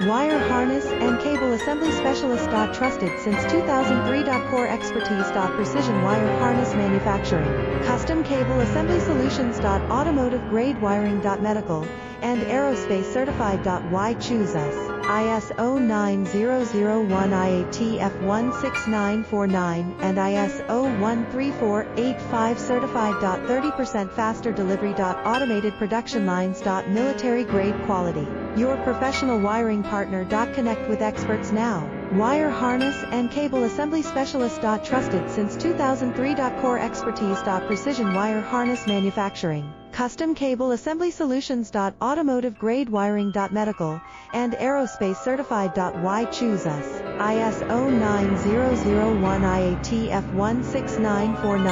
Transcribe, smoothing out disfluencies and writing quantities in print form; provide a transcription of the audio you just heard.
Wire harness and cable assembly specialist. Trusted since 2003. Core expertise. Precision wire harness manufacturing, custom cable assembly solutions. Automotive grade wiring. Medical and aerospace certified. Why choose us? ISO 9001 IATF 16949 and ISO 13485 certified. 30% faster delivery. Automated production lines. Military grade quality. Your professional wiring partner. Connect with experts now. Wire harness and cable assembly specialist. Trusted since 2003. Core expertise. Precision wire harness manufacturing, custom cable assembly solutions. Automotive grade wiring. Medical and aerospace certified. Why choose us? ISO 9001 IATF 16949